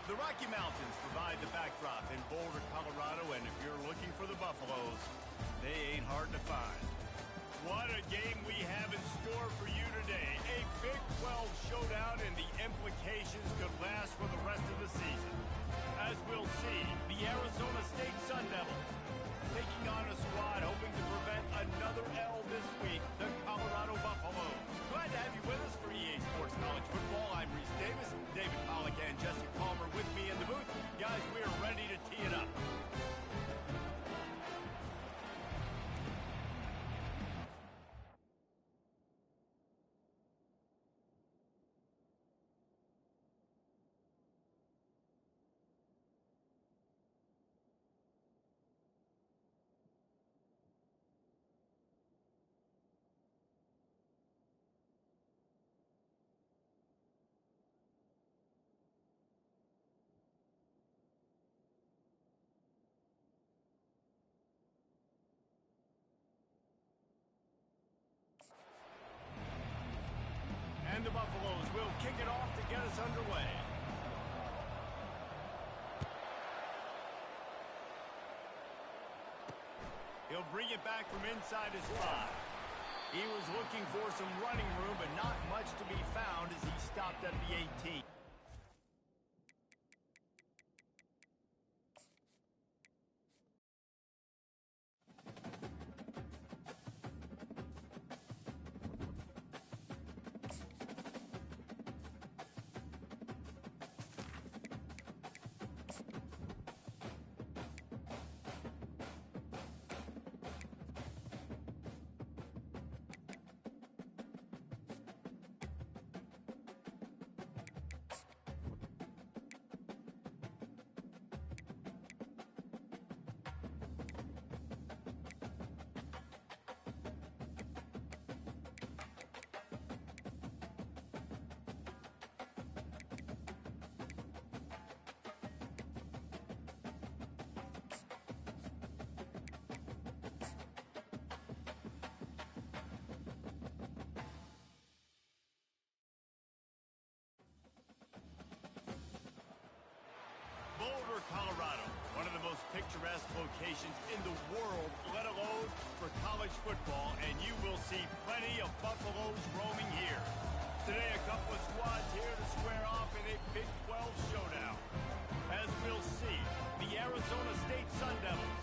The Rocky Mountains provide the backdrop in Boulder, Colorado, and if you're looking for the Buffaloes, they ain't hard to find. What a game we have in store for you today. A Big 12 showdown, and the implications could last for the rest of the season. As we'll see, the Arizona State Sun Devils taking on a squad hoping to prevent another L this week, the Colorado Buffaloes. Glad to have you with us for EA Sports College Football. I'm Reese Davis, David Pollack and Jesse Palmer with me in the booth. Guys, we're ready to tee it up. And the Buffaloes will kick it off to get us underway. He'll bring it back from inside his 5. He was looking for some running room, but not much to be found as he stopped at the 18. Boulder, Colorado, one of the most picturesque locations in the world, let alone for college football, and you will see plenty of Buffaloes roaming here. Today, a couple of squads here to square off in a Big 12 showdown. As we'll see, the Arizona State Sun Devils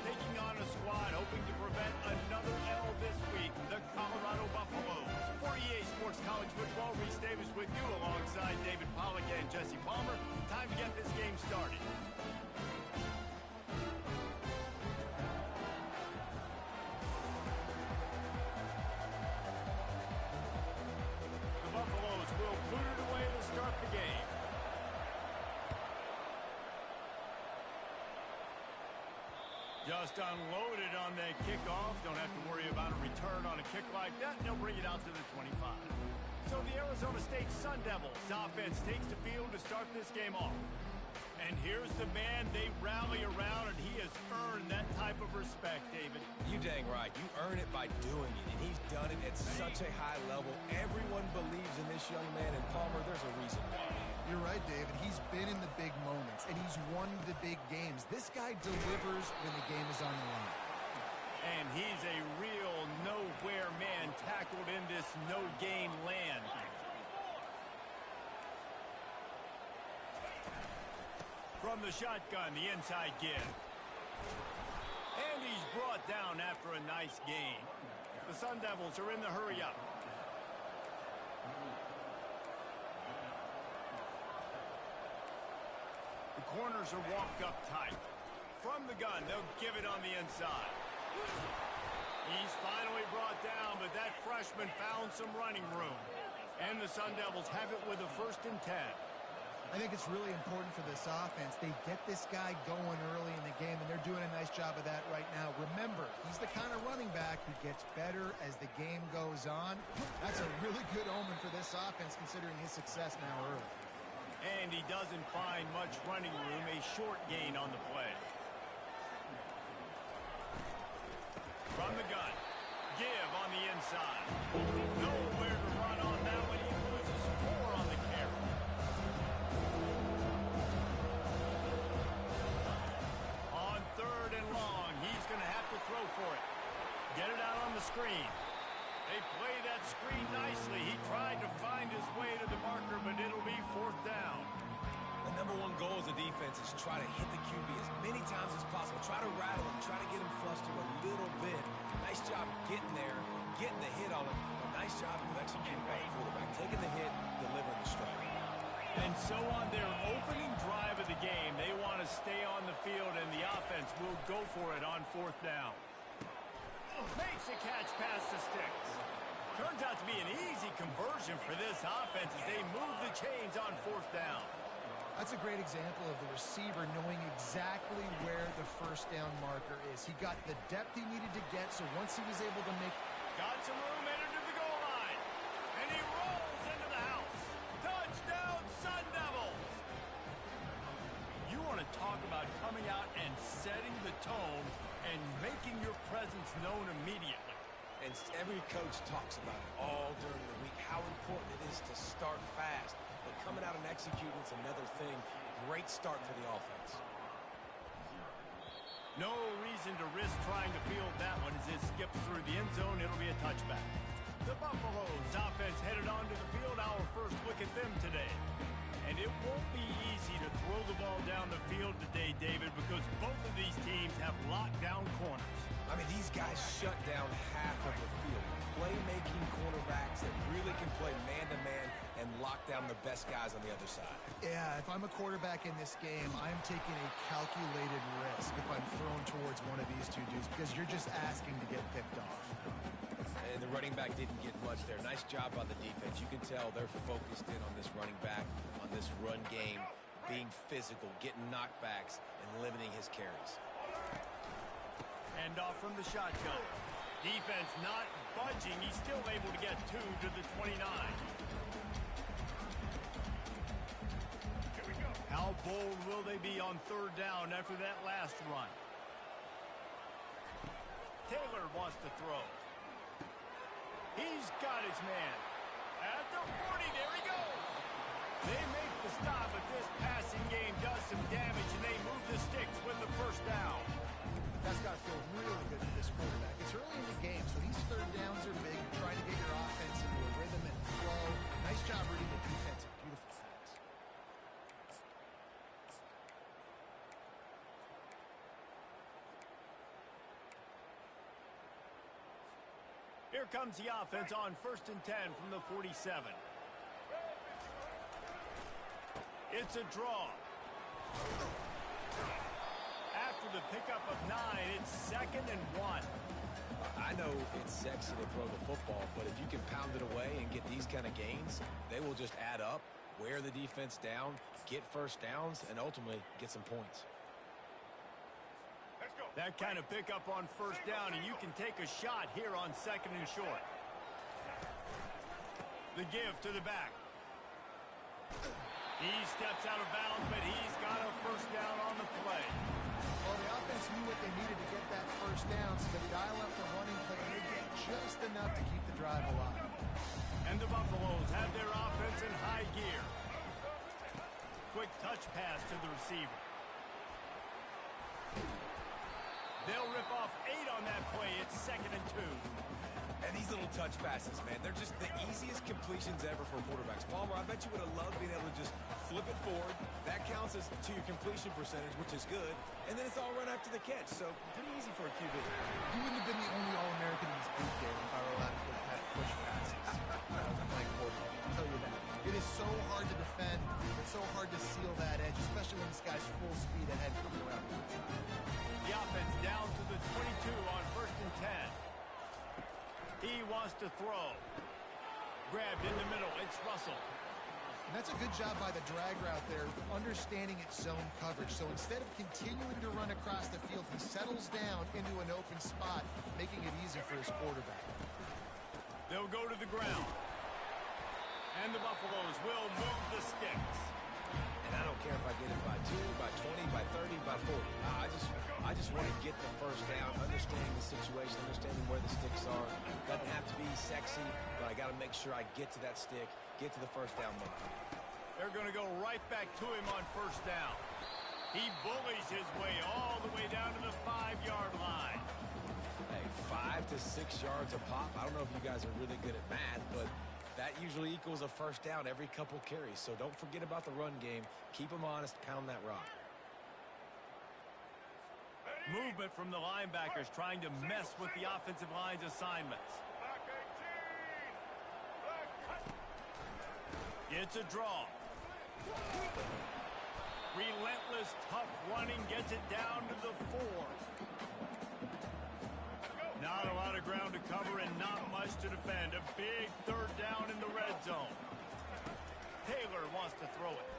taking on a squad hoping to prevent another L this week, the Colorado Buffaloes. For EA Sports College Football, Reese Davis with you alongside David Pollack and Jesse Palmer. Time to get this game started. The Buffaloes will boot it away to start the game. Just unloaded on that kickoff. Don't have to worry about a return on a kick like that. They'll bring it out to the 25. So the Arizona State Sun Devils offense takes the field to start this game off. And here's the man they rally around, and he has earned that type of respect, David. You dang right. You earn it by doing it, and he's done it at such a high level. Everyone believes in this young man, and Palmer, there's a reason why. You're right, David. He's been in the big moments, and he's won the big games. This guy delivers when the game is on the line. And he's a real nowhere man tackled in this no-gain land. From the shotgun, the inside give. And he's brought down after a nice gain. The Sun Devils are in the hurry-up. The corners are walked up tight. From the gun, they'll give it on the inside. He's finally brought down, but that freshman found some running room. And the Sun Devils have it with a 1st and 10. I think it's really important for this offense. They get this guy going early in the game, and they're doing a nice job of that right now. Remember, he's the kind of running back who gets better as the game goes on. That's a really good omen for this offense, considering his success now early. And he doesn't find much running room, a short gain on the play. From the gun, give on the inside. Nowhere to run on that one. He loses 4 on the carry. screen. They play that screen nicely. He tried to find his way to the marker, but it'll be 4th down. The number one goal as a defense is try to hit the QB as many times as possible. Try to rattle him, try to get him flustered a little bit. Nice job getting there, getting the hit on him. A nice job of executing by the quarterback, taking the hit, delivering the strike. And so on their opening drive of the game, they want to stay on the field, and the offense will go for it on 4th down. Makes a catch past the sticks. Turns out to be an easy conversion for this offense as they move the chains on 4th down. That's a great example of the receiver knowing exactly where the 1st down marker is. He got the depth he needed to get, so once he was able to make... Got some room, entered to the goal line. And he rolls into the house. Touchdown, Sun Devils! You want to talk about coming out and setting the tone and making your presence known immediately. And every coach talks about it all during the week, how important it is to start fast. But coming out and executing is another thing. Great start for the offense. No reason to risk trying to field that one as it skips through the end zone. It'll be a touchback. The Buffaloes offense headed onto the field. Our first look at them today. And it won't be easy to throw the ball down the field today, David, because both of these teams have locked down corners. I mean, these guys shut down half of the field. Playmaking cornerbacks that really can play man-to-man and lock down the best guys on the other side. Yeah, if I'm a quarterback in this game, I'm taking a calculated risk if I'm thrown towards one of these two dudes because you're just asking to get picked off. And the running back didn't get much there. Nice job by the defense. You can tell they're focused in on this running back, on this run game, being physical, getting knockbacks, and limiting his carries. Hand off from the shotgun. Defense not budging. He's still able to get 2 to the 29. Here we go. How bold will they be on 3rd down after that last run? Taylor wants to throw. He's got his man. At the 40, there he goes. They make the stop, but this passing game does some damage, and they move the sticks with the 1st down. That's got to feel really good for this quarterback. It's early in the game, so these 3rd downs are big. You're trying to get your offense into a rhythm and flow. Nice job reading the defense. Beautiful sacks. Here comes the offense on 1st and 10 from the 47. It's a draw. After the pickup of 9, it's 2nd and 1. I know it's sexy to throw the football, but if you can pound it away and get these kind of gains, they will just add up, wear the defense down, get 1st downs, and ultimately get some points. That kind of pickup on 1st down, and you can take a shot here on 2nd and short. The give to the back. He steps out of bounds, but he's got a 1st down on the play. Well, the offense knew what they needed to get that 1st down, so they dial up the running play, and they get just enough to keep the drive alive. And the Buffaloes have their offense in high gear. Quick touch pass to the receiver. They'll rip off 8 on that play. It's 2nd and 2. And these little touch passes, man, they're just the easiest completions ever for quarterbacks. Palmer, I bet you would have loved being able to just flip it forward. That counts as to your completion percentage, which is good. And then it's all run after the catch. So pretty easy for a QB. You wouldn't have been the only All-American in this big game if I were allowed to have push passes. Playing quarterback. I'll tell you that. It is so hard to defend. It's so hard to seal that edge, especially when this guy's full speed ahead coming around the outside. The offense down to the 22 on 1st and 10. He wants to throw. Grabbed in the middle. It's Russell. And that's a good job by the drag route there, understanding its zone coverage. So instead of continuing to run across the field, he settles down into an open spot, making it easy for his quarterback. They'll go to the ground. And the Buffaloes will move the sticks. And I don't care if I get it by 2, by 20, by 30, by 40. I just want to get the 1st down, understanding the situation, understanding where the sticks are. Doesn't have to be sexy, but I got to make sure I get to that stick, get to the 1st down marker. They're going to go right back to him on 1st down. He bullies his way all the way down to the 5-yard line. Hey, 5 to 6 yards a pop. I don't know if you guys are really good at math, but that usually equals a first down every couple carries. So don't forget about the run game. Keep them honest. Pound that rock. Movement from the linebackers trying to mess with the offensive line's assignments. It's a draw. Relentless, tough running gets it down to the 4. Not a lot of ground to cover and not much to defend. A big third down in the red zone. Taylor wants to throw it.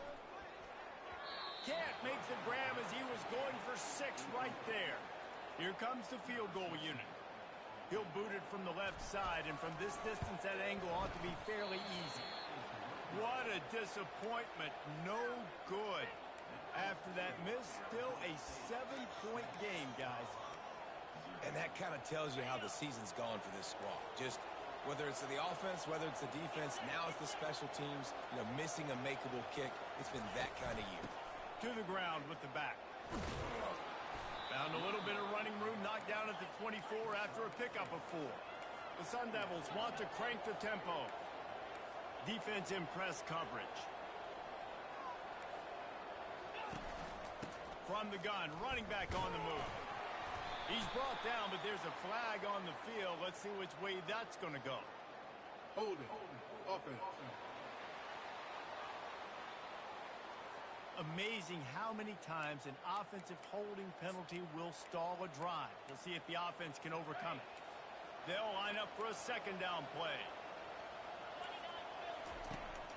Can't make the grab as he was going for 6 right there. Here comes the field goal unit. He'll boot it from the left side, and from this distance, that angle ought to be fairly easy. What a disappointment. No good. After that miss, still a 7-point game, guys. And that kind of tells you how the season's gone for this squad. Just whether it's the offense, whether it's the defense, now it's the special teams, missing a makeable kick. It's been that kind of year. To the ground with the back. Found a little bit of running room, knocked down at the 24 after a pickup of 4. The Sun Devils want to crank the tempo. Defense in press coverage. From the gun, running back on the move. He's brought down, but there's a flag on the field. Let's see which way that's going to go. Holding. Offense. Amazing how many times an offensive holding penalty will stall a drive. We'll see if the offense can overcome it. They'll line up for a second down play.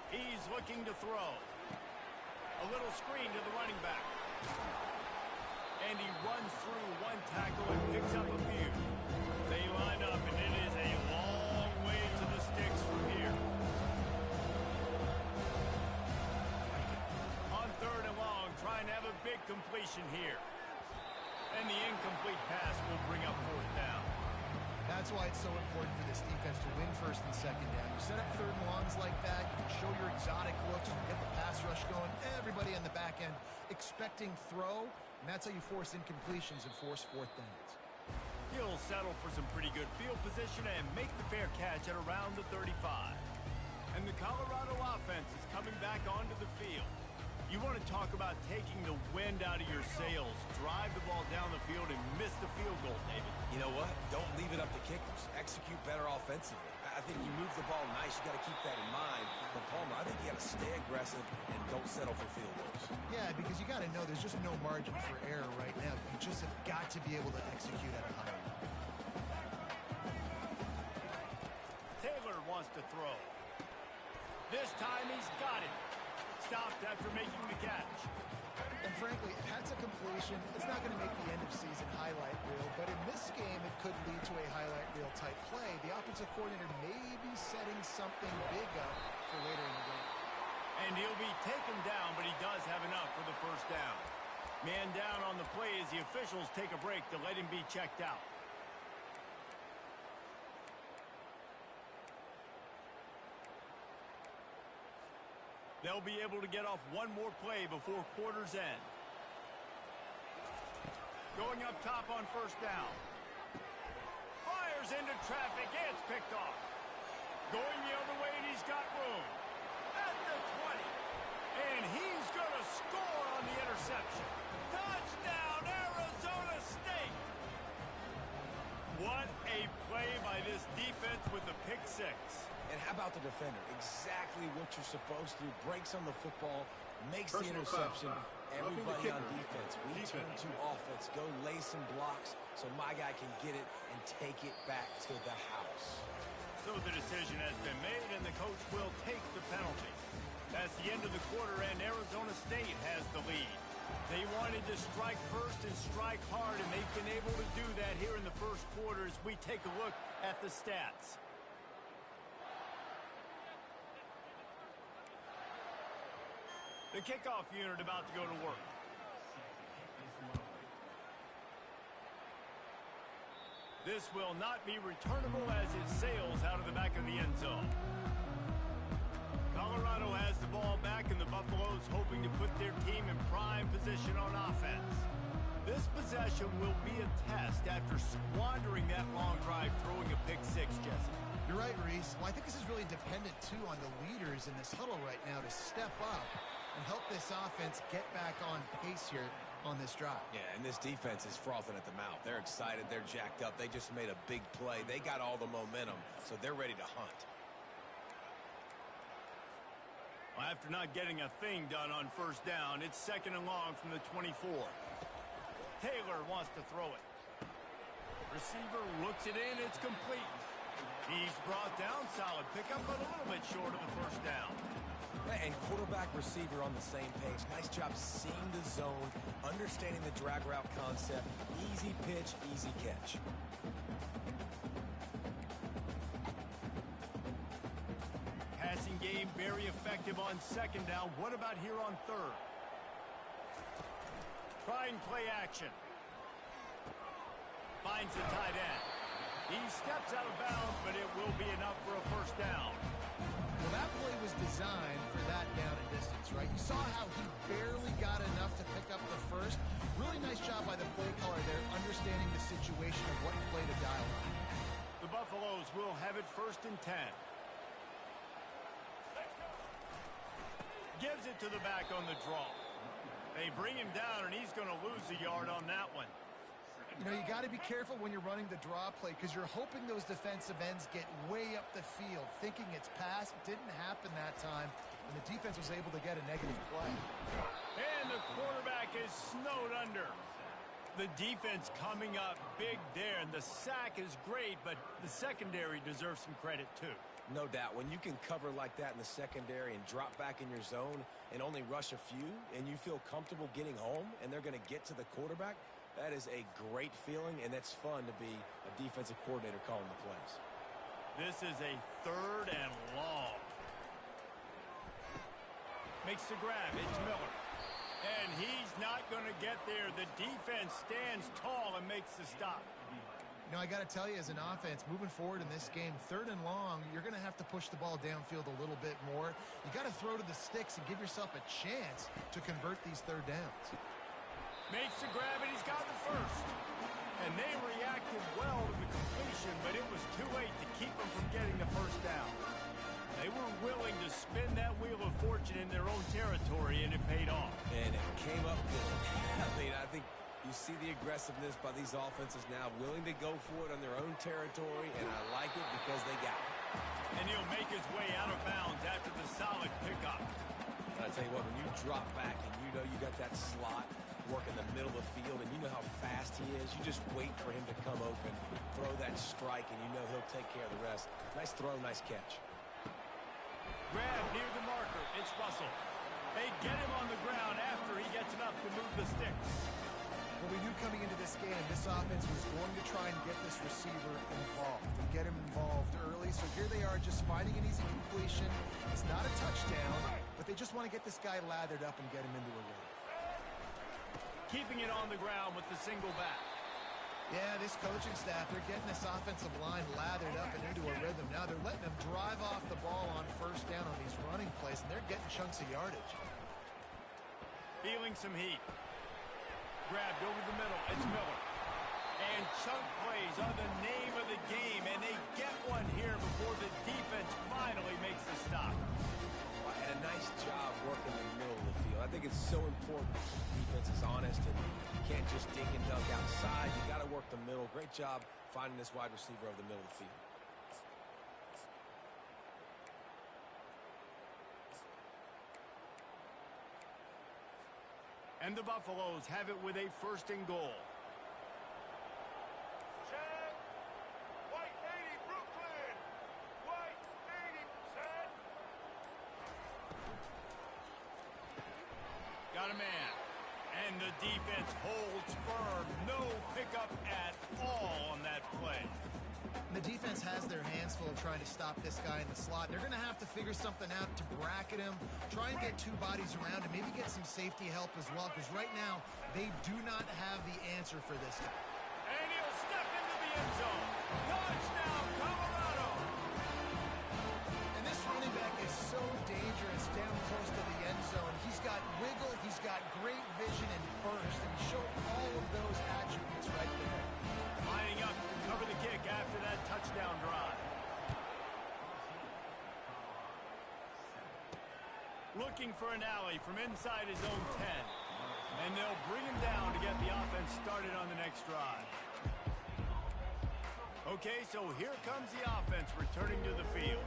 He's looking to throw. A little screen to the running back. And he runs through one tackle and picks up a few. They line up, and it is a long way to the sticks from here. On 3rd and long, trying to have a big completion here. And the incomplete pass will bring up 4th down. That's why it's so important for this defense to win 1st and 2nd down. You set up 3rd and longs like that, you can show your exotic looks, you get the pass rush going, everybody in the back end expecting throw, and that's how you force incompletions and force 4th downs. He'll settle for some pretty good field position and make the fair catch at around the 35. And the Colorado offense is coming back onto the field. You want to talk about taking the wind out of your sails. Drive the ball down the field and miss the field goal, David. You know what? Don't leave it up to kickers. Execute better offensively. I think you move the ball nice. You got to keep that in mind. But Palmer, I think you got to stay aggressive and don't settle for field goals. Yeah, because you got to know there's just no margin for error right now. You just have got to be able to execute at a high level. Taylor wants to throw. This time he's got it. Stopped after making the catch. And frankly, if that's a completion, it's not going to make the end-of-season highlight reel, but in this game, it could lead to a highlight reel type play. The offensive coordinator may be setting something big up for later in the game. And he'll be taken down, but he does have enough for the 1st down. Man down on the play as the officials take a break to let him be checked out. They'll be able to get off one more play before quarter's end. Going up top on 1st down. Fires into traffic. It's picked off. Going the other way, and he's got room. At the 20. And he's going to score on the interception. Touchdown, Arizona State. What a play by this defense with the pick 6. And how about the defender? Exactly what you're supposed to do. Breaks on the football, makes the interception. Everybody on defense. We turn to offense. Go lay some blocks so my guy can get it and take it back to the house. So the decision has been made, and the coach will take the penalty. That's the end of the quarter, and Arizona State has the lead. They wanted to strike first and strike hard, and they've been able to do that here in the 1st quarter as we take a look at the stats. The kickoff unit about to go to work. This will not be returnable as it sails out of the back of the end zone. Colorado has the ball back, and the Buffaloes hoping to put their team in prime position on offense. This possession will be a test after squandering that long drive throwing a pick six, Jesse. You're right, Reese. Well, I think this is really dependent, too, on the leaders in this huddle right now to step up and help this offense get back on pace here on this drive. Yeah, and this defense is frothing at the mouth. They're excited. They're jacked up. They just made a big play. They got all the momentum, so they're ready to hunt. Well, after not getting a thing done on first down, it's 2nd and long from the 24. Taylor wants to throw it. Receiver looks it in. It's complete. He's brought down. Solid pickup, but a little bit short of the first down. And quarterback, receiver on the same page. Nice job seeing the zone, understanding the drag route concept. Easy pitch, easy catch. Passing game very effective on 2nd down. What about here on 3rd? Trying play action. Finds the tight end. He steps out of bounds, but it will be enough for a first down. Well, that play was designed for that down and distance, right? You saw how he barely got enough to pick up the first. Really nice job by the play caller there, understanding the situation of what play to dial on. The Buffaloes will have it 1st and 10. Gives it to the back on the draw. They bring him down, and he's going to lose a yard on that one. You know, you got to be careful when you're running the draw play because you're hoping those defensive ends get way up the field, thinking it's pass. It didn't happen that time, and the defense was able to get a negative play. And the quarterback is snowed under. The defense coming up big there, and the sack is great, but the secondary deserves some credit too. No doubt. When you can cover like that in the secondary and drop back in your zone and only rush a few, and you feel comfortable getting home, and they're going to get to the quarterback, that is a great feeling, and that's fun to be a defensive coordinator calling the plays. This is a 3rd and long. Makes the grab. It's Miller. And he's not going to get there. The defense stands tall and makes the stop. You know, I got to tell you, as an offense, moving forward in this game, 3rd and long, you're going to have to push the ball downfield a little bit more. You got to throw to the sticks and give yourself a chance to convert these 3rd downs. Makes the grab, and he's got the first. And they reacted well to the completion, but it was too late to keep them from getting the first down. They were willing to spin that wheel of fortune in their own territory, and it paid off. And it came up good. I think you see the aggressiveness by these offenses now, willing to go for it on their own territory, and I like it because they got it. And he'll make his way out of bounds after the solid pickup. And I tell you what, when you drop back and you know you got that slot, work in the middle of the field, and you know how fast he is. You just wait for him to come open, throw that strike, and you know he'll take care of the rest. Nice throw, nice catch. Grab near the marker. It's Russell. They get him on the ground after he gets enough to move the sticks. Well, we knew coming into this game, this offense was going to try and get this receiver involved and get him involved early. So here they are just finding an easy completion. It's not a touchdown, but they just want to get this guy lathered up and get him into a rhythm. Keeping it on the ground with the single back. Yeah, this coaching staff, they're getting this offensive line lathered up and into a rhythm. Now they're letting them drive off the ball on first down on these running plays, and they're getting chunks of yardage. Feeling some heat. Grabbed over the middle. It's Miller. And chunk plays are the name of the game, and they get one here before the defense finally makes the stop. And a nice job working in the middle of the field. I think it's so important the defense is honest, and you can't just dig and dug outside. You got to work the middle. Great job finding this wide receiver over the middle of the field. And the Buffaloes have it with a 1st and goal. Set. White 80, Brooklyn. White 80, set. Got a man. And the defense holds firm. No pickup at all on that play. The defense has their hands full trying to stop this guy in the slot. They're going to have to figure something out to bracket him, try and get 2 bodies around him, maybe get some safety help as well, because right now they do not have the answer for this guy. And he'll step into the end zone. Touchdown, Colorado! And this running back is so dangerous down close to the end zone. He's got wiggle, he's got great vision and burst, and he showed all of those looking for an alley from inside his own 10. And they'll bring him down to get the offense started on the next drive. Okay, so here comes the offense returning to the field.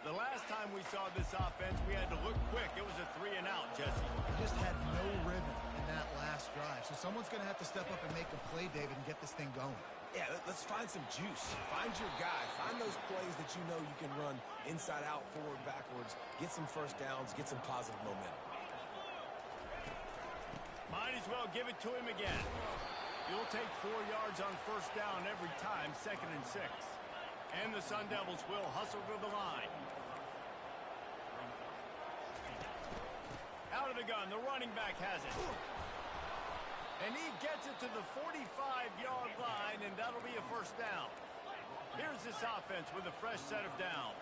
The last time we saw this offense, we had to look quick. It was a 3-and-out, Jesse. Just had no rhythm in that last drive. So someone's going to have to step up and make a play, David, and get this thing going. Yeah, let's find some juice. Find your guy. Find those plays that you know you can run inside out, forward, backwards. Get some first downs. Get some positive momentum. Might as well give it to him again. You'll take 4 yards on first down every time, 2nd and 6. And the Sun Devils will hustle to the line. Out of the gun, the running back has it. And he gets it to the 45-yard line, and that'll be a first down. Here's this offense with a fresh set of downs.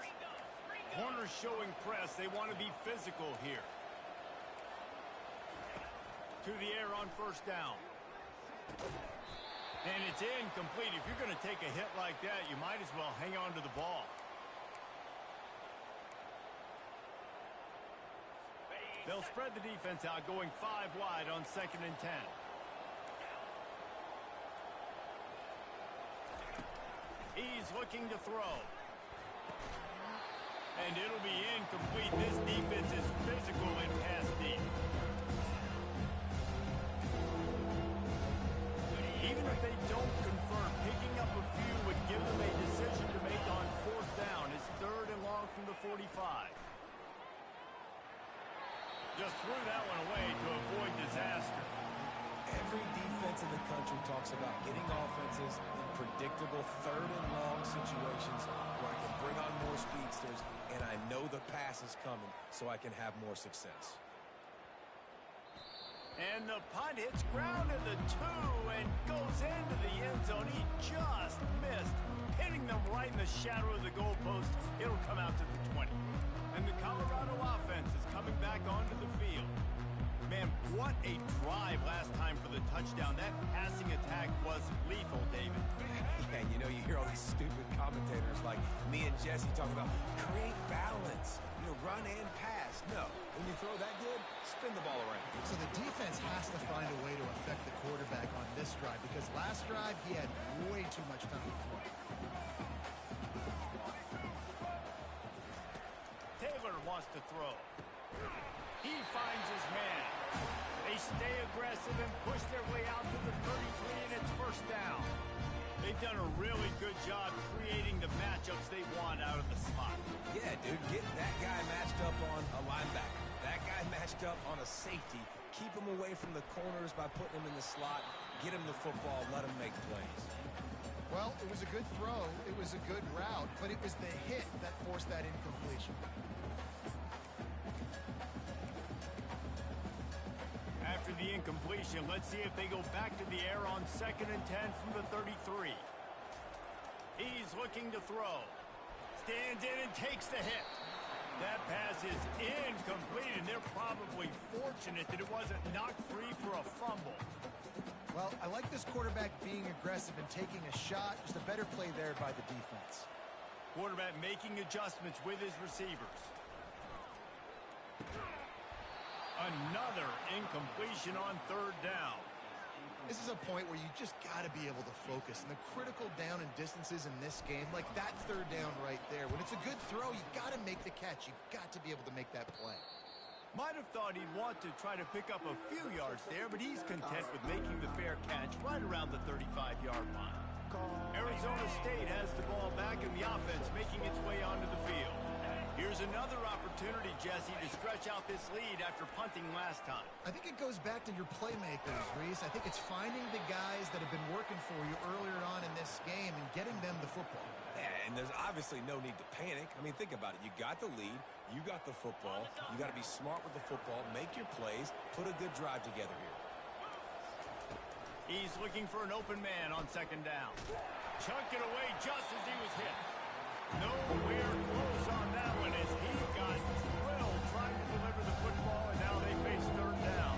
Corners showing press. They want to be physical here. To the air on first down. And it's incomplete. If you're going to take a hit like that, you might as well hang on to the ball. They'll spread the defense out, going 5 wide on 2nd and 10. He's looking to throw. And it'll be incomplete. This defense is physical and pass deep. Even if they don't convert, picking up a few would give them a decision to make on 4th down. It's 3rd and long from the 45. Just threw that one away to avoid disaster. Every defense in the country talks about getting offenses in predictable 3rd and long situations where I can bring on more speedsters and I know the pass is coming so I can have more success. And the punt hits ground in the 2 and goes into the end zone. He just missed, hitting them right in the shadow of the goalpost. It'll come out to the 20. And the Colorado offense is coming back onto the field. Man, what a drive last time for the touchdown. That passing attack was lethal, David. Yeah, you know, you hear all these stupid commentators like me and Jesse talking about create balance, you know, run and pass. No, when you throw that good, spin the ball around. So the defense has to find a way to affect the quarterback on this drive because last drive he had way too much time to throw. Taylor wants to throw. He finds his man. They stay aggressive and push their way out to the 33, and it's first down. They've done a really good job creating the matchups they want out of the slot. Yeah, dude, get that guy matched up on a linebacker. That guy matched up on a safety. Keep him away from the corners by putting him in the slot. Get him the football. Let him make plays. Well, it was a good throw. It was a good route, but it was the hit that forced that incompletion. After the incompletion, let's see if they go back to the air on 2nd and 10 from the 33. He's looking to throw. Stands in and takes the hit. That pass is incomplete, and they're probably fortunate that it wasn't knocked free for a fumble. Well, I like this quarterback being aggressive and taking a shot. Just a better play there by the defense. Quarterback making adjustments with his receivers. Another incompletion on 3rd down. This is a point where you just got to be able to focus. And the critical down and distances in this game, like that 3rd down right there. When it's a good throw, you got to make the catch. You got to be able to make that play. Might have thought he'd want to try to pick up a few yards there, but he's content with making the fair catch right around the 35-yard line. Arizona State has the ball back and the offense making its way onto the field. Here's another opportunity, Jesse, to stretch out this lead after punting last time. I think it goes back to your playmakers, Reese. I think it's finding the guys that have been working for you earlier on in this game and getting them the football. Yeah, and there's obviously no need to panic. I mean, think about it. You got the lead. You got the football. You got to be smart with the football. Make your plays. Put a good drive together here. He's looking for an open man on 2nd down. Chunked it away just as he was hit. Nowhere close on that one as he got drilled trying to deliver the football, and now they face 3rd down.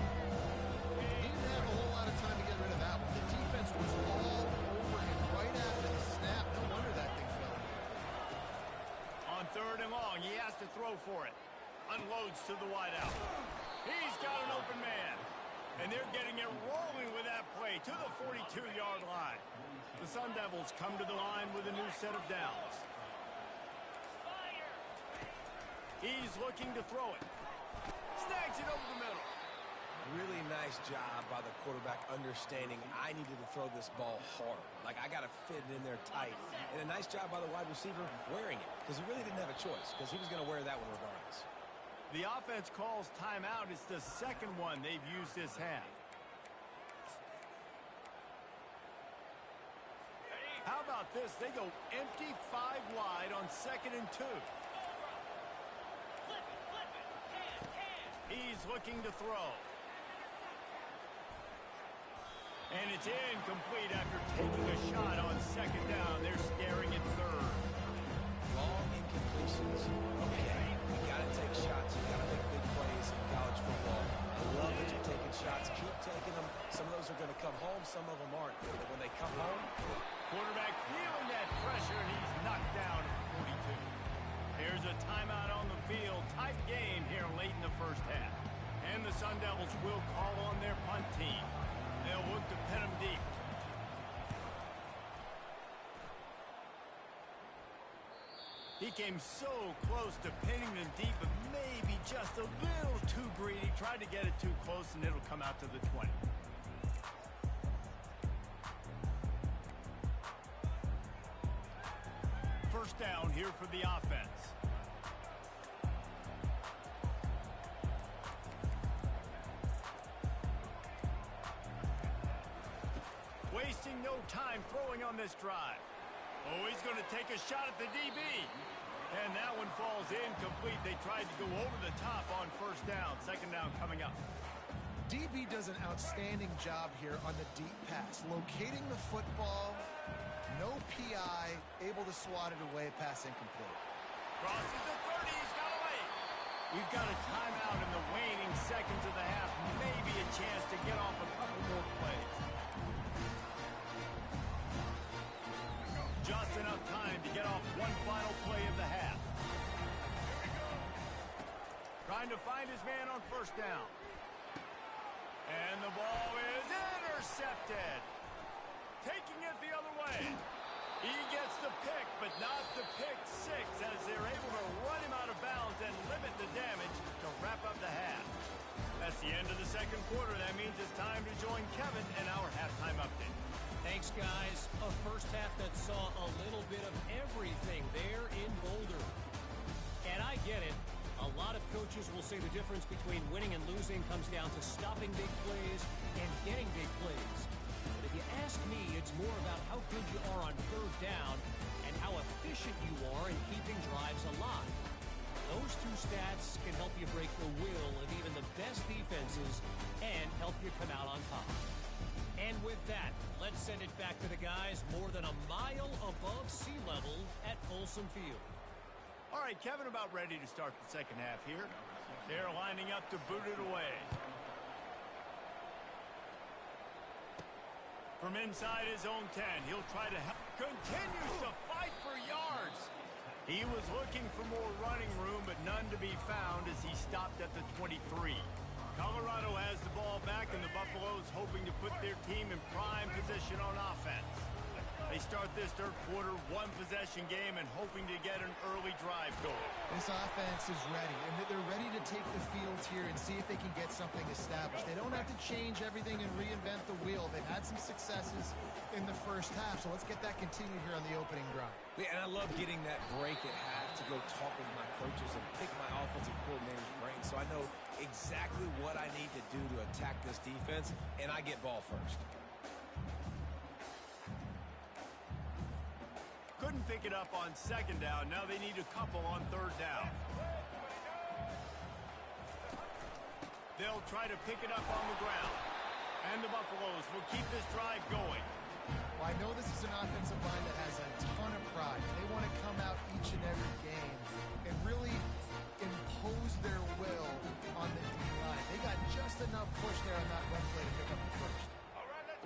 He didn't have a whole lot of time to get rid of that one. The defense was all over him right after the snap. No wonder that thing fell. On 3rd and long, he has to throw for it. unloads to the wideout. He's got an open man. And they're getting it rolling with that play to the 42-yard line. The Sun Devils come to the line with a new set of downs. He's looking to throw it. Snags it over the middle. Really nice job by the quarterback understanding I needed to throw this ball hard. Like, I got to fit it in there tight. And a nice job by the wide receiver wearing it, because he really didn't have a choice, because he was going to wear that one regardless. The offense calls timeout. It's the second one they've used this half. How about this? They go empty 5 wide on 2nd and 2. He's looking to throw. And it's incomplete after taking a shot on 2nd down. They're staring at 3rd. Long incompletions. Okay, you got to take shots. You got to make big plays in college football. I love that you're taking shots. Keep taking them. Some of those are going to come home. Some of them aren't. But when they come home, quarterback feeling that pressure, and he's knocked down at 42. There's a timeout on the field. Tight game here late in the first half. And the Sun Devils will call on their punt team. They'll look to pin him deep. He came so close to pinning them deep, but maybe just a little too greedy. Tried to get it too close, and it'll come out to the 20. First down here for the offense. Wasting no time throwing on this drive. Oh, he's going to take a shot at the DB. And that one falls incomplete. They tried to go over the top on first down. 2nd down coming up. DB does an outstanding job here on the deep pass. Locating the football, no PI, able to swat it away, pass incomplete. Crosses the 30, he's got away. We've got a timeout in the waning seconds of the half. Maybe a chance to get off a couple more plays. Just enough time to get off one final play of the half. Trying to find his man on first down. And the ball is intercepted. Taking it the other way. He gets the pick, but not the pick six, as they're able to run him out of bounds and limit the damage to wrap up the half. That's the end of the second quarter. That means it's time to join Kevin in our halftime update. Thanks, guys. A first half that saw a little bit of everything there in Boulder. And I get it. A lot of coaches will say the difference between winning and losing comes down to stopping big plays and getting big plays. But if you ask me, it's more about how good you are on 3rd down and how efficient you are in keeping drives alive. Those two stats can help you break the will of even the best defenses and help you come out on top. And with that, let's send it back to the guys more than a mile above sea level at Folsom Field. All right, Kevin, about ready to start the second half here. They're lining up to boot it away. From inside his own 10, he'll try to help. Continues to fight for yards. He was looking for more running room, but none to be found as he stopped at the 23. Colorado has the ball back, and the Buffaloes hoping to put their team in prime position on offense. They start this third quarter one-possession game and hoping to get an early drive going. This offense is ready, and they're ready to take the field here and see if they can get something established. They don't have to change everything and reinvent the wheel. They've had some successes in the first half, so let's get that continued here on the opening drive. Yeah, and I love getting that break at half to go talk with my coaches and pick my offensive coordinator's brain so I know exactly what I need to do to attack this defense, and I get ball first. Couldn't pick it up on 2nd down. Now they need a couple on 3rd down. They'll try to pick it up on the ground. And the Buffaloes will keep this drive going. Well, I know this is an offensive line that has a ton of pride. They want to come out each and every game and really impose their will on the D-line. They got just enough push there on that run play to pick up the first.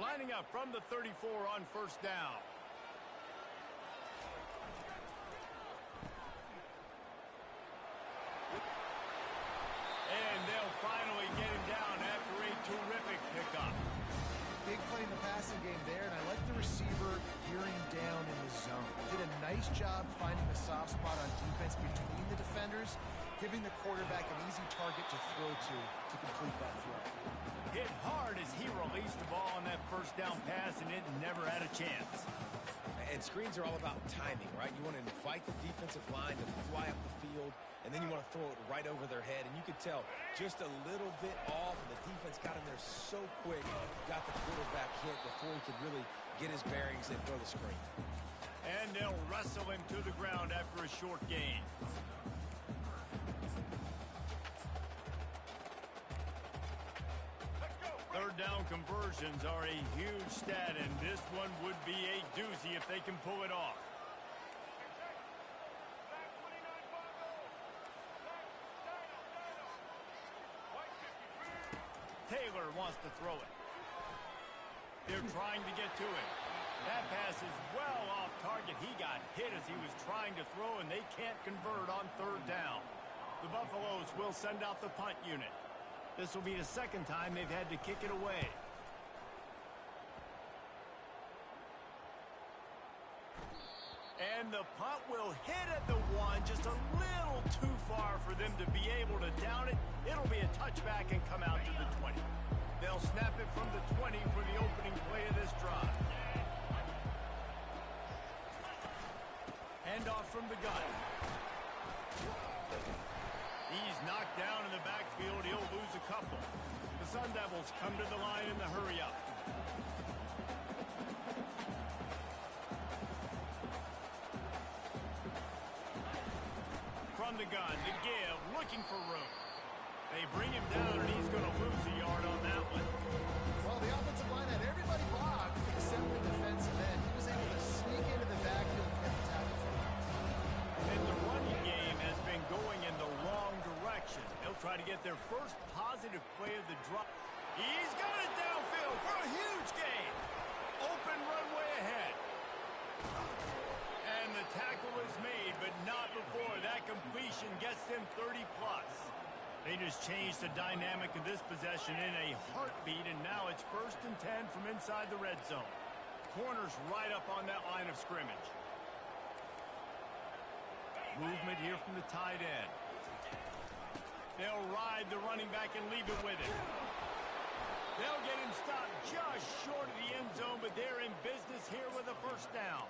Lining up from the 34 on first down. down in the zone. Did a nice job finding the soft spot on defense between the defenders, giving the quarterback an easy target to throw to complete that throw. Hit hard as he released the ball on that first down pass, and it never had a chance. And screens are all about timing, right? You want to invite the defensive line to fly up the field, and then you want to throw it right over their head. And you could tell just a little bit off, and the defense got in there so quick, got the quarterback hit before he could really get his bearings and throw the screen. And they'll wrestle him to the ground after a short gain. Third down conversions are a huge stat, and this one would be a doozy if they can pull it off. Taylor wants to throw it. They're trying to get to him. That pass is well off target. He got hit as he was trying to throw, and they can't convert on third down. The Buffaloes will send out the punt unit. This will be the second time they've had to kick it away. And the punt will hit at the one, just a little too far for them to be able to down it. It'll be a touchback and come out to the 20. They'll snap it from the 20 for the opening play of this drive. Handoff from the gun. He's knocked down in the backfield. He'll lose a couple. The Sun Devils come to the line in the hurry-up. From the gun, to give, looking for room. They bring him down, and he's going to lose a yard on that one. Well, the offensive line had everybody blocked except the defensive end. He was able to sneak into the backfield and get the tackle. And the running game has been going in the wrong direction. They'll try to get their first positive play of the drop. He's got it downfield for a huge gain. Open runway ahead. And the tackle is made, but not before that completion gets them 30+. They just changed the dynamic of this possession in a heartbeat, and now it's 1st and 10 from inside the red zone. Corners right up on that line of scrimmage. Movement here from the tight end. They'll ride the running back and leave it with him. They'll get him stopped just short of the end zone, but they're in business here with a first down.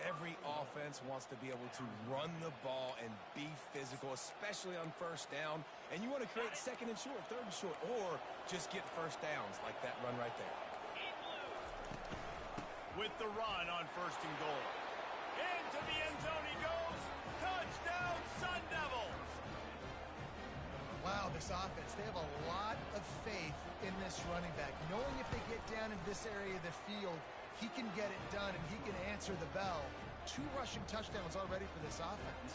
Every offense wants to be able to run the ball and be physical, especially on first down. And you want to create 2nd and short, 3rd and short, or just get first downs like that run right there. With the run on 1st and goal. Into the end zone he goes. Touchdown, Sun Devils! Wow, this offense, they have a lot of faith in this running back. Knowing if they get down in this area of the field, he can get it done and he can answer the bell. 2 rushing touchdowns already for this offense.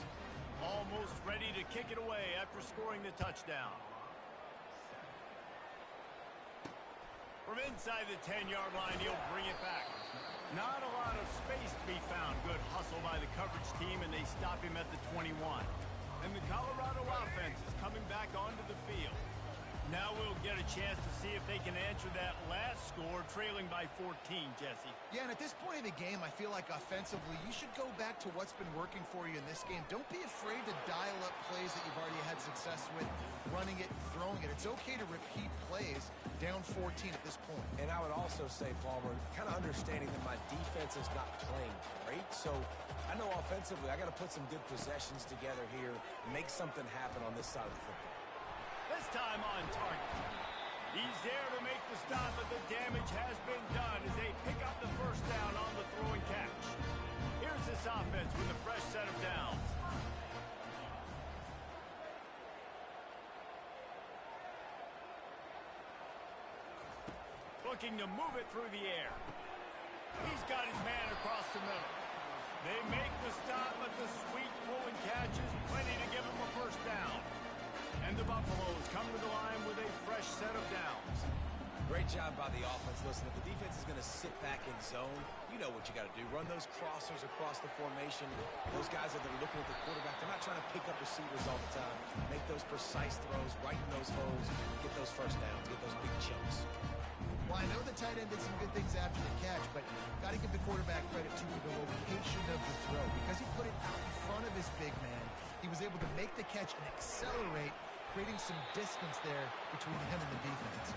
Almost ready to kick it away after scoring the touchdown. From inside the 10-yard line, he'll bring it back. Not a lot of space to be found. Good hustle by the coverage team, and they stop him at the 21. And the Colorado offense is coming back onto the field. Now we'll get a chance to see if they can answer that last score, trailing by 14, Jesse. Yeah, and at this point of the game, I feel like offensively, you should go back to what's been working for you in this game. Don't be afraid to dial up plays that you've already had success with, running it, throwing it. It's okay to repeat plays down 14 at this point. And I would also say, Palmer, kind of understanding that my defense is not playing great, so I know offensively I got to put some good possessions together here, make something happen on this side of the football. This time on target. He's there to make the stop, but the damage has been done as they pick up the first down on the throw and catch. Here's this offense with a fresh set of downs. Looking to move it through the air. He's got his man across the middle. They make the stop, but the sweet pull and catch is plenty to give him a first down. And the Buffaloes come to the line with a fresh set of downs. Great job by the offense. Listen, if the defense is going to sit back in zone, you know what you got to do. Run those crossers across the formation. Those guys that are looking at the quarterback, they're not trying to pick up receivers all the time. Make those precise throws, right in those holes, get those first downs, get those big chunks. Well, I know the tight end did some good things after the catch, but got to give the quarterback credit, too, for the location of the throw. Because he put it out in front of his big man, he was able to make the catch and accelerate, creating some distance there between him and the defense.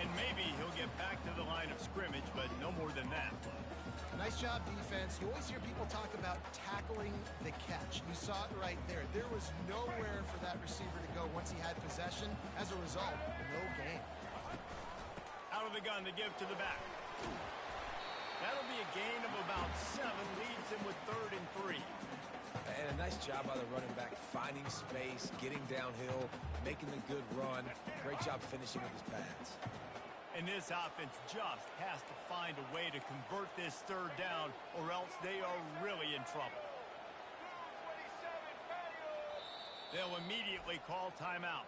And maybe he'll get back to the line of scrimmage, but no more than that. Nice job, defense. You always hear people talk about tackling the catch. You saw it right there. There was nowhere for that receiver to go once he had possession. As a result, no gain. Out of the gun to give to the back. That'll be a gain of about 7, leaves him with 3rd and 3. And a nice job by the running back, finding space, getting downhill, making the good run. Great job finishing with his pads. And this offense just has to find a way to convert this 3rd down, or else they are really in trouble. They'll immediately call timeout.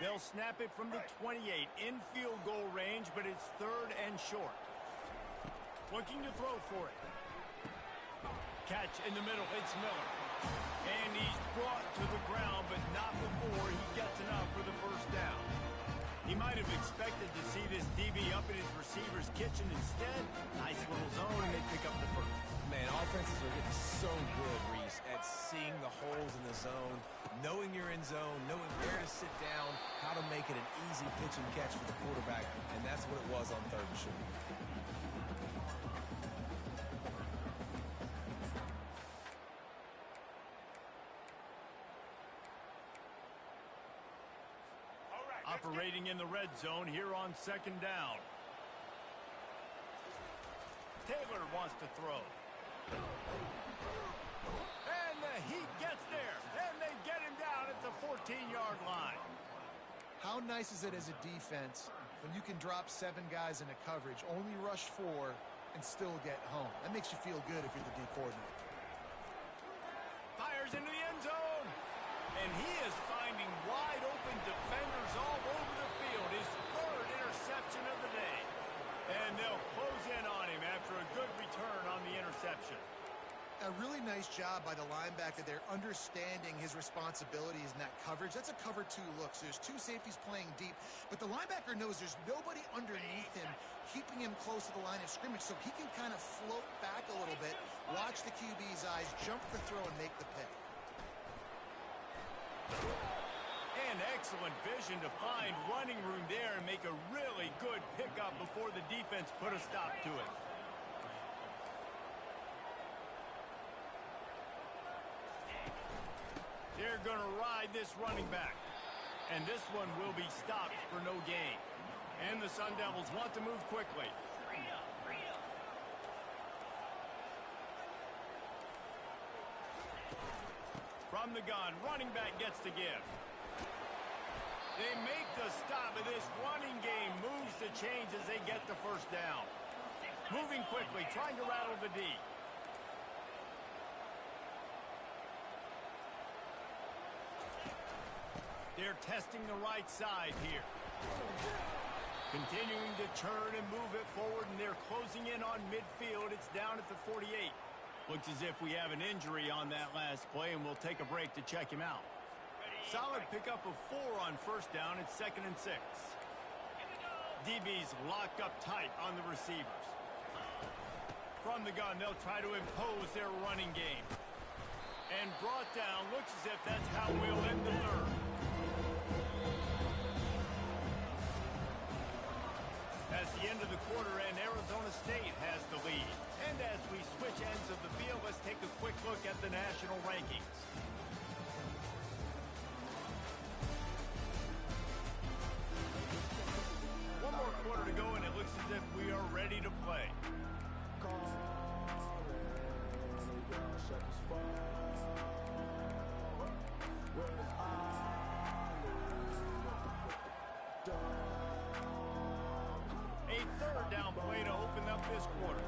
They'll snap it from the 28 in field goal range, but it's 3rd and short. Looking to throw for it. Catch in the middle. It's Miller. And he's brought to the ground, but not before he gets enough for the 1st down. He might have expected to see this DB up in his receiver's kitchen. Instead, nice little zone, and they pick up the 1st. Man, offenses are getting so good, Reese, at seeing the holes in the zone, knowing you're in zone, knowing where to sit down, how to make it an easy pitch and catch for the quarterback, and that's what it was on 3rd and short. Operating in the red zone here on 2nd down. Taylor wants to throw. And the heat gets there. And they get him down at the 14-yard line. How nice is it as a defense when you can drop 7 guys into coverage, only rush 4, and still get home? That makes you feel good if you're the D coordinator. Fires into the end zone. And he is finding wide open defenders all over the field. His 3rd interception of the day. And they'll close in on him after a good return on the interception. A really nice job by the linebacker there, understanding his responsibilities in that coverage. That's a cover 2 look. So there's 2 safeties playing deep, but the linebacker knows there's nobody underneath him, keeping him close to the line of scrimmage, so he can kind of float back a little bit, watch the QB's eyes, jump the throw, and make the pick. And excellent vision to find running room there and make a really good pickup before the defense put a stop to it. They're going to ride this running back. And this one will be stopped for no gain. And the Sun Devils want to move quickly. From the gun, running back gets to give. They make the stop, and this running game moves the chains as they get the 1st down. Moving quickly, trying to rattle the D. They're testing the right side here. Continuing to turn and move it forward, and they're closing in on midfield. It's down at the 48. Looks as if we have an injury on that last play, and we'll take a break to check him out. Solid pickup of 4 on 1st down. It's 2nd and 6. DB's locked up tight on the receivers. From the gun, they'll try to impose their running game. And brought down. Looks as if that's how we'll end the 3rd. As the end of the quarter, and Arizona State has the lead. And as we switch ends of the field, let's take a quick look at the national rankings. One more quarter to go, and it looks as if we are ready to play. A 3rd down play to open up this quarter.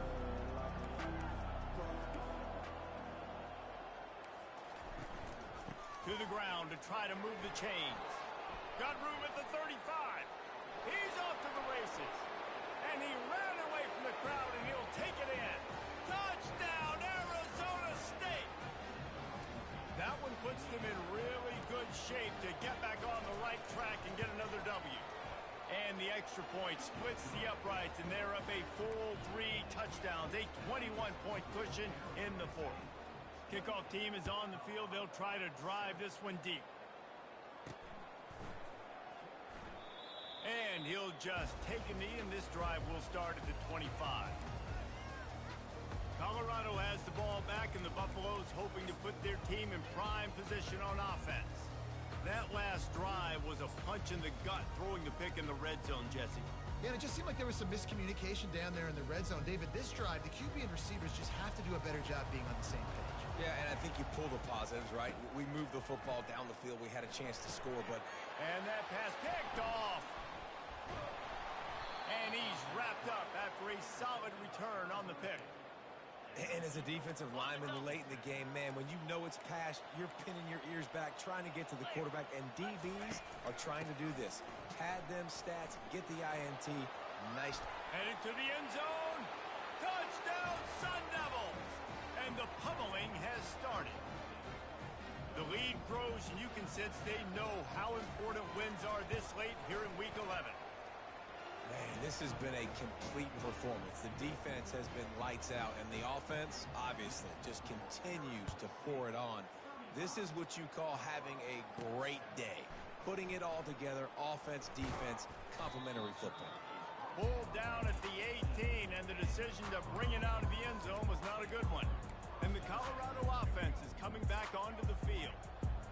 To the ground to try to move the chains. Got room at the 35. He's off to the races. And he ran away from the crowd, and he'll take it in. Touchdown! shape to get back on the right track and get another W. And the extra point splits the uprights, and they're up a full 3 touchdowns, a 21-point cushion in the fourth. Kickoff team is on the field. They'll try to drive this one deep. And he'll just take a knee, and this drive will start at the 25. Colorado has the ball back, and the Buffaloes hoping to put their team in prime position on offense. That last drive was a punch in the gut, throwing the pick in the red zone, Jesse. Yeah, and it just seemed like there was some miscommunication down there in the red zone. David, this drive, the QB and receivers just have to do a better job being on the same page. Yeah, and I think you pull the positives, right? We moved the football down the field. We had a chance to score, but... And that pass picked off. And he's wrapped up after a solid return on the pick. And as a defensive lineman late in the game, man, when you know it's passed, you're pinning your ears back, trying to get to the quarterback, and DBs are trying to do this. Pad them stats, get the INT. Nice. Headed to the end zone. Touchdown, Sun Devils! And the pummeling has started. The lead grows, and you can sense they know how important wins are this late here in Week 11. Man, this has been a complete performance. The defense has been lights out, and the offense, obviously, just continues to pour it on. This is what you call having a great day. Putting it all together, offense, defense, complementary football. Pulled down at the 18, and the decision to bring it out of the end zone was not a good one. And the Colorado offense is coming back onto the field.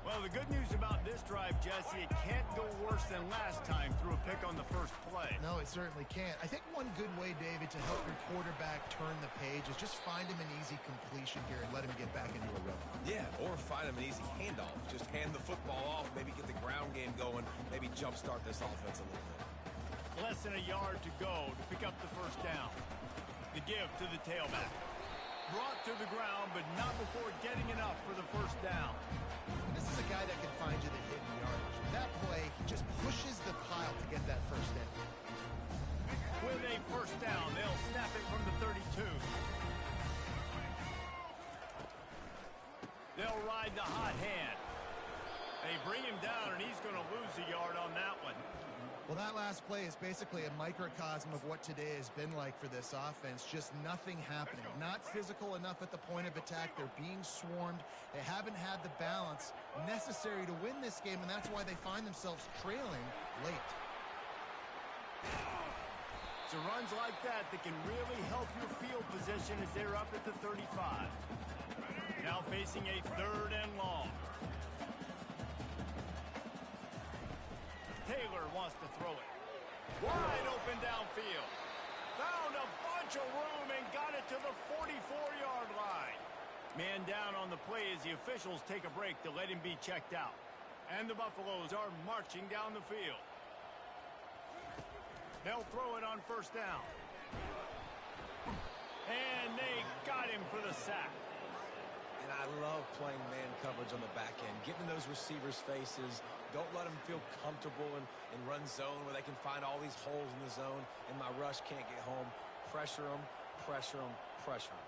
Well, the good news about this drive, Jesse, it can't go worse than last time through a pick on the first play. No, it certainly can't. I think one good way, David, to help your quarterback turn the page is just find him an easy completion here and let him get back into a rhythm. Yeah, or find him an easy handoff. Just hand the football off, maybe get the ground game going, maybe jumpstart this offense a little bit. Less than a yard to go to pick up the first down. The give to the tailback. Brought to the ground, but not before getting enough for the first down. And this is a guy that can find you the hidden yardage. That play, he just pushes the pile to get that first down. With a first down, they'll snap it from the 32. They'll ride the hot hand. They bring him down, and he's going to lose a yard on that one. Well, that last play is basically a microcosm of what today has been like for this offense. Just nothing happening. Not physical enough at the point of attack. They're being swarmed. They haven't had the balance necessary to win this game, and that's why they find themselves trailing late. It's runs like that that can really help your field position as they're up at the 35. Now facing a 3rd and long. Taylor wants to throw it. Wide open downfield. Found a bunch of room and got it to the 44-yard line. Man down on the play as the officials take a break to let him be checked out. And the Buffaloes are marching down the field. They'll throw it on first down. And they got him for the sack. And I love playing man coverage on the back end, getting in those receivers' faces. Don't let them feel comfortable in run zone where they can find all these holes in the zone, and my rush can't get home. Pressure them, pressure them, pressure them.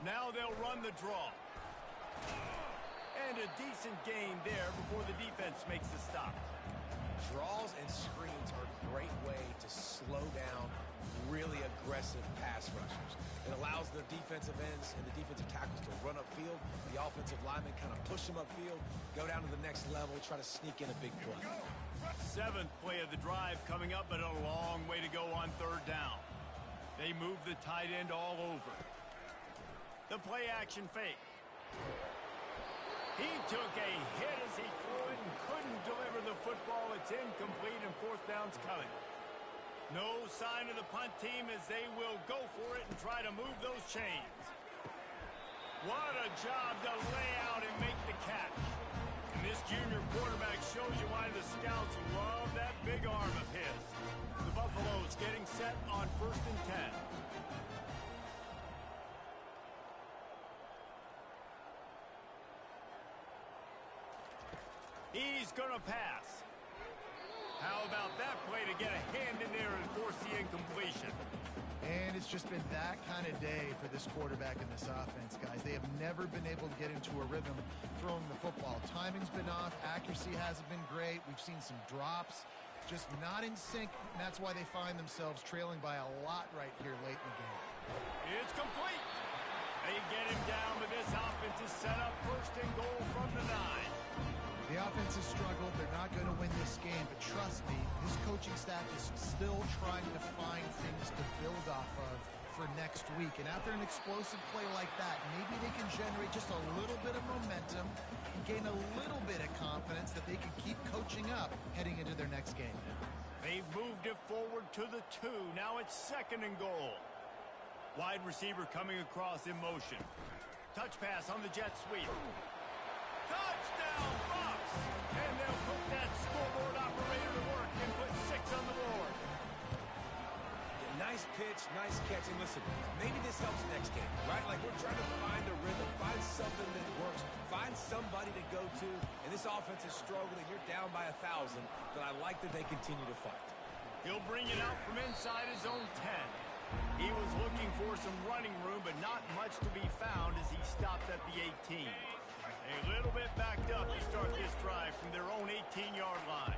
Now they'll run the draw. And a decent gain there before the defense makes the stop. Draws and screens are a great way to slow down really aggressive pass rushers. It allows the defensive ends and the defensive tackles to run upfield. The offensive linemen kind of push them upfield, go down to the next level, try to sneak in a big play. 7th play of the drive coming up, but a long way to go on 3rd down. They move the tight end all over. The play action fake. He took a hit as he threw it and couldn't deliver the football. It's incomplete and 4th down's coming. No sign of the punt team as they will go for it and try to move those chains. What a job to lay out and make the catch. And this junior quarterback shows you why the scouts love that big arm of his. The Buffaloes getting set on 1st and 10. He's going to pass. How about that play to get a hand in there and force the incompletion. And it's just been that kind of day for this quarterback and this offense, guys. They have never been able to get into a rhythm throwing the football. Timing's been off. Accuracy hasn't been great. We've seen some drops. Just not in sync, and that's why they find themselves trailing by a lot right here late in the game. It's complete. They get him down, but this offense is set up first and goal from the 9. The offense has struggled. They're not going to win this game, but trust me, this coaching staff is still trying to find things to build off of for next week. And after an explosive play like that, maybe they can generate just a little bit of momentum and gain a little bit of confidence that they can keep coaching up heading into their next game. They've moved it forward to the 2. Now it's second and goal. Wide receiver coming across in motion. Touch pass on the jet sweep. Touchdown, Bucks! And they'll put that scoreboard operator to work and put 6 on the board. Nice pitch, nice catch. And listen, maybe this helps next game, right? Like, we're trying to find a rhythm, find something that works, find somebody to go to. And this offense is struggling. You're down by 1,000, but I like that they continue to fight. He'll bring it out from inside his own 10. He was looking for some running room, but not much to be found as he stopped at the 18. A little bit backed up to start this drive from their own 18-yard line.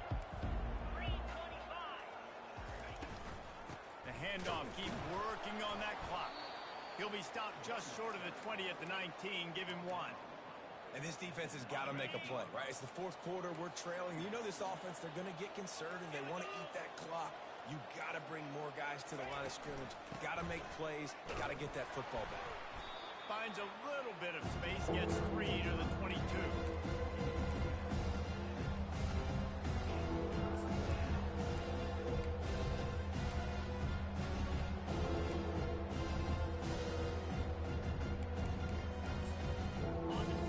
The handoff keeps working on that clock. He'll be stopped just short of the 20 at the 19. Give him 1. And this defense has got to make a play, right? It's the fourth quarter. We're trailing. You know this offense, they're going to get conservative. They want to eat that clock. You got to bring more guys to the line of scrimmage. Got to make plays. Got to get that football back. Finds a little bit of space, gets 3 to the 22.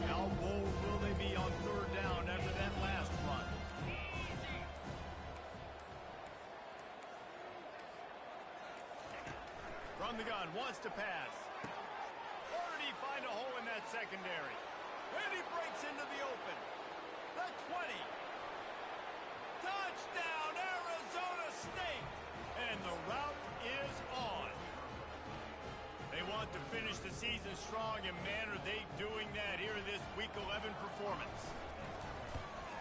How bold will they be on third down after that last run? From the gun, wants to pass. Find a hole in that secondary. And he breaks into the open. The 20. Touchdown, Arizona State. And the route is on. They want to finish the season strong, and man, are they doing that here in this Week 11 performance.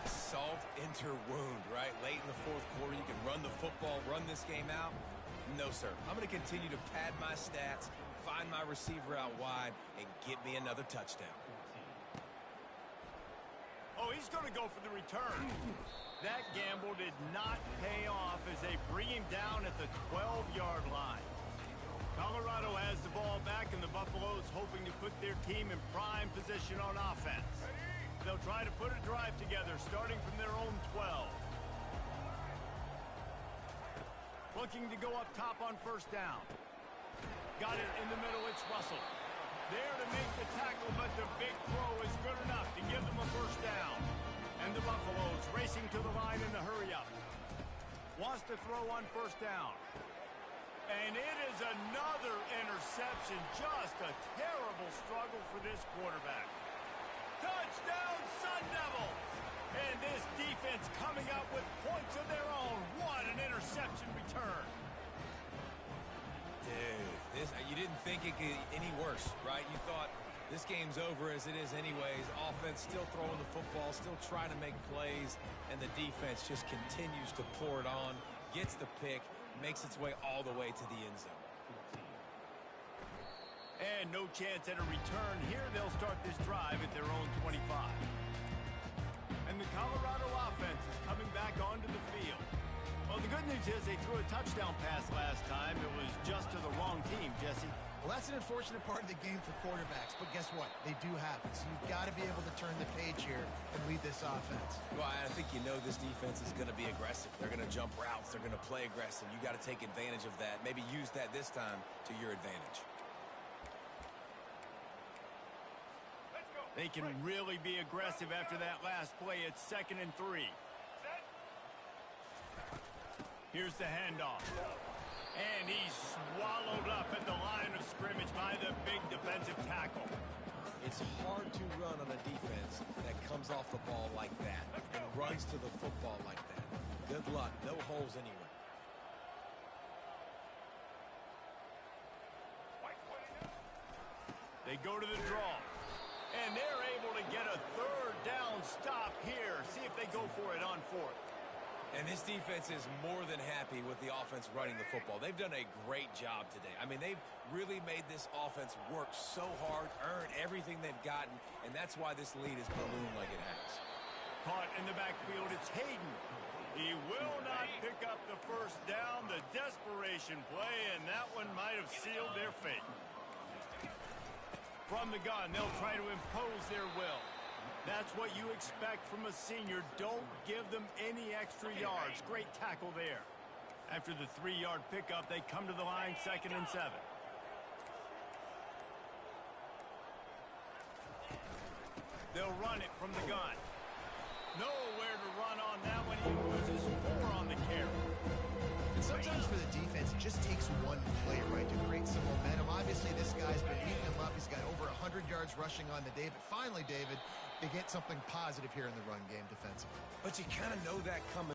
Salt into wound, right? Late in the fourth quarter, you can run the football, run this game out. No, sir. I'm going to continue to pad my stats, find my receiver out wide, and get me another touchdown. Oh, he's going to go for the return. That gamble did not pay off as they bring him down at the 12-yard line. Colorado has the ball back, and the Buffaloes hoping to put their team in prime position on offense. They'll try to put a drive together, starting from their own 12. Looking to go up top on first down. Got it in the middle, it's Russell. There to make the tackle, but the big throw is good enough to give them a first down. And the Buffaloes racing to the line in the hurry up. Wants to throw on first down. And it is another interception. Just a terrible struggle for this quarterback. Touchdown, Sun Devils! And this defense coming up with points of their own. What an interception return. Dude, you didn't think it could get any worse, right? You thought this game's over as it is anyways. Offense still throwing the football, still trying to make plays, and the defense just continues to pour it on, gets the pick, makes its way all the way to the end zone. And no chance at a return here. They'll start this drive at their own 25. And the Colorado offense is coming back onto the field. Well, the good news is they threw a touchdown pass last time. It was just to the wrong team, Jesse. Well, that's an unfortunate part of the game for quarterbacks, but guess what? They do have it, so you've got to be able to turn the page here and lead this offense. Well, I think you know this defense is going to be aggressive. They're going to jump routes. They're going to play aggressive. You got to take advantage of that. Maybe use that this time to your advantage. They can really be aggressive after that last play. It's 2nd and 3. Here's the handoff. And he's swallowed up at the line of scrimmage by the big defensive tackle. It's hard to run on a defense that comes off the ball like that and runs to the football like that. Good luck. No holes anywhere. They go to the draw. And they're able to get a third down stop here. See if they go for it on fourth. And this defense is more than happy with the offense running the football. They've done a great job today. I mean, they've really made this offense work so hard, earn everything they've gotten, and that's why this lead has ballooned like it has. Caught in the backfield, it's Hayden. He will not pick up the first down. The desperation play, and that one might have sealed their fate. From the gun, they'll try to impose their will. That's what you expect from a senior. Don't give them any extra yards. Great tackle there. After the 3-yard pickup, they come to the line, 2nd and 7. They'll run it from the gun. Nowhere to run on that one. He loses 4 on the carry. And sometimes for the defense, it just takes one play, right, to create some momentum. Obviously, this guy's been beating him up. He's got over 100 yards rushing on the day. But finally, David, they get something positive here in the run game defensively. But you kind of know that coming.